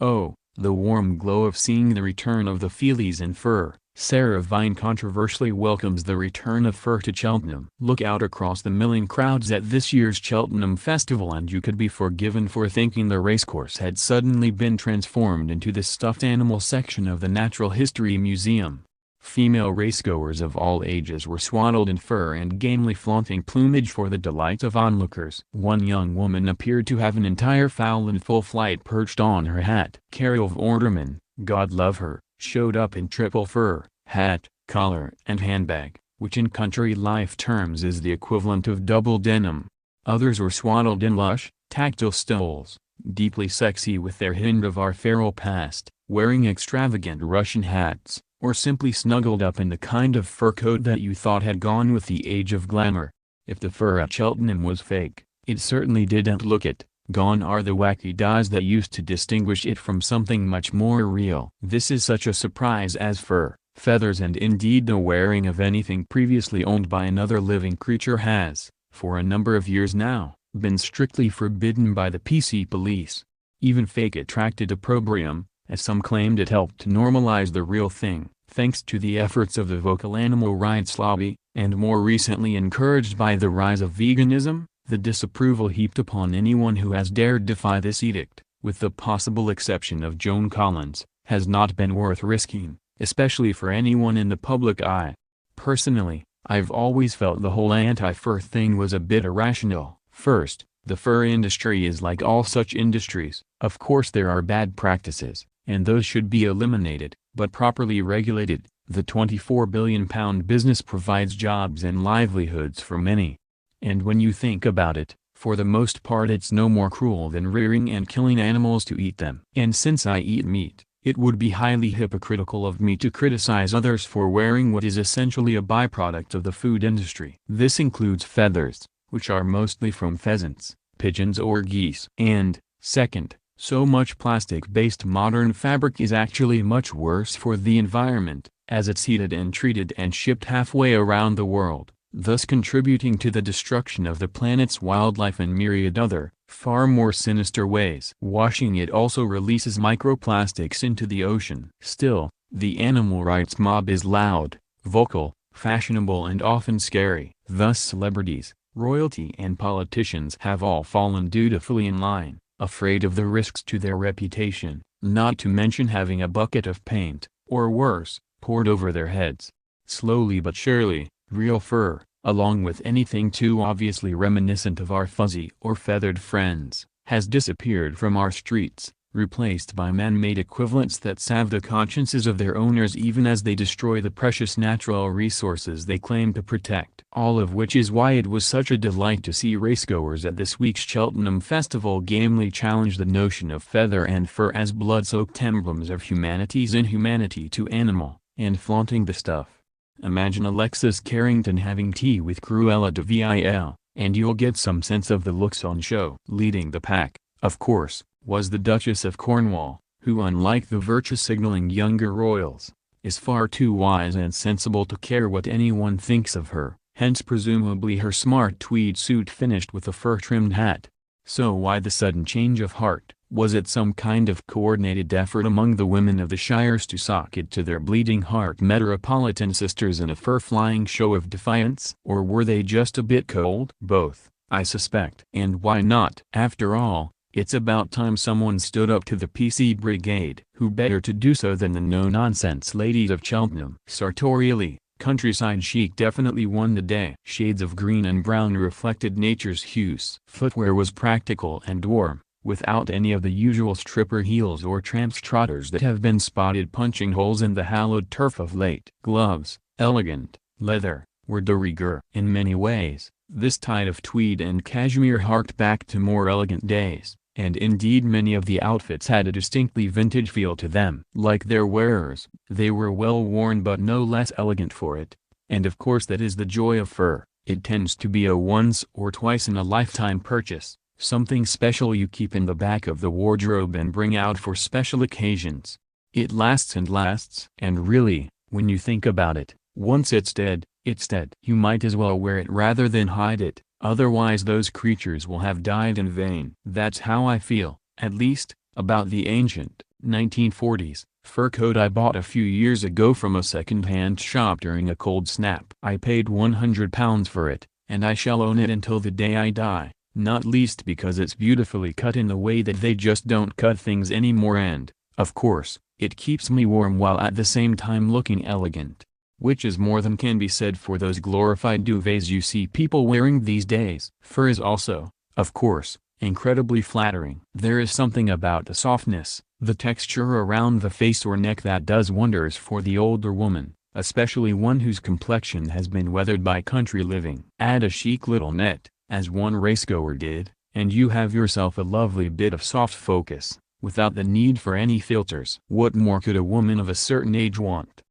Oh, the warm glow of seeing the return of the fillies in fur. Sarah Vine controversially welcomes the return of fur to Cheltenham. Look out across the milling crowds at this year's Cheltenham Festival and you could be forgiven for thinking the racecourse had suddenly been transformed into the stuffed animal section of the Natural History Museum. Female racegoers of all ages were swaddled in fur and gamely flaunting plumage for the delight of onlookers. One young woman appeared to have an entire fowl in full flight perched on her hat. Carol Vorderman, God love her, showed up in triple fur, hat, collar and handbag, which in country life terms is the equivalent of double denim. Others were swaddled in lush, tactile stoles, deeply sexy with their hint of our feral past, wearing extravagant Russian hats, or simply snuggled up in the kind of fur coat that you thought had gone with the age of glamour. If the fur at Cheltenham was fake, it certainly didn't look it. Gone are the wacky dyes that used to distinguish it from something much more real. This is such a surprise as fur, feathers and indeed the wearing of anything previously owned by another living creature has, for a number of years now, been strictly forbidden by the PC police. Even fake attracted opprobrium, as some claimed it helped to normalize the real thing, thanks to the efforts of the vocal animal rights lobby, and more recently encouraged by the rise of veganism. The disapproval heaped upon anyone who has dared defy this edict, with the possible exception of Joan Collins, has not been worth risking, especially for anyone in the public eye. Personally, I've always felt the whole anti-fur thing was a bit irrational. First, the fur industry is like all such industries. Of course there are bad practices, and those should be eliminated, but properly regulated, the £24 billion business provides jobs and livelihoods for many. And when you think about it, for the most part it's no more cruel than rearing and killing animals to eat them. And since I eat meat, it would be highly hypocritical of me to criticize others for wearing what is essentially a byproduct of the food industry. This includes feathers, which are mostly from pheasants, pigeons or geese. And, second, so much plastic-based modern fabric is actually much worse for the environment, as it's heated and treated and shipped halfway around the world, thus contributing to the destruction of the planet's wildlife in myriad other, far more sinister ways. Washing it also releases microplastics into the ocean. Still, the animal rights mob is loud, vocal, fashionable and often scary. Thus celebrities, royalty and politicians have all fallen dutifully in line, afraid of the risks to their reputation, not to mention having a bucket of paint, or worse, poured over their heads. Slowly but surely, real fur, along with anything too obviously reminiscent of our fuzzy or feathered friends, has disappeared from our streets, replaced by man-made equivalents that salve the consciences of their owners even as they destroy the precious natural resources they claim to protect. All of which is why it was such a delight to see racegoers at this week's Cheltenham Festival gamely challenge the notion of feather and fur as blood-soaked emblems of humanity's inhumanity to animal, and flaunting the stuff. Imagine Alexis Carrington having tea with Cruella de Vil, and you'll get some sense of the looks on show. Leading the pack, of course, was the Duchess of Cornwall, who unlike the virtue-signaling younger royals, is far too wise and sensible to care what anyone thinks of her, hence presumably her smart tweed suit finished with a fur-trimmed hat. So why the sudden change of heart? Was it some kind of coordinated effort among the women of the shires to sock it to their bleeding heart metropolitan sisters in a fur-flying show of defiance? Or were they just a bit cold? Both, I suspect. And why not? After all, it's about time someone stood up to the PC brigade. Who better to do so than the no-nonsense ladies of Cheltenham? Sartorially, countryside chic definitely won the day. Shades of green and brown reflected nature's hues. Footwear was practical and warm, without any of the usual stripper heels or tramps trotters that have been spotted punching holes in the hallowed turf of late. Gloves, elegant, leather, were de rigueur. In many ways, this tide of tweed and cashmere harked back to more elegant days, and indeed many of the outfits had a distinctly vintage feel to them. Like their wearers, they were well worn but no less elegant for it, and of course that is the joy of fur. It tends to be a once or twice in a lifetime purchase. Something special you keep in the back of the wardrobe and bring out for special occasions. It lasts and lasts. And really, when you think about it, once it's dead, it's dead. You might as well wear it rather than hide it, otherwise those creatures will have died in vain. That's how I feel, at least, about the ancient, 1940s, fur coat I bought a few years ago from a second-hand shop during a cold snap. I paid £100 for it, and I shall own it until the day I die, not least because it's beautifully cut in the way that they just don't cut things anymore and, of course, it keeps me warm while at the same time looking elegant. Which is more than can be said for those glorified duvets you see people wearing these days. Fur is also, of course, incredibly flattering. There is something about the softness, the texture around the face or neck that does wonders for the older woman, especially one whose complexion has been weathered by country living. Add a chic little net, as one racegoer did, and you have yourself a lovely bit of soft focus, without the need for any filters. What more could a woman of a certain age want?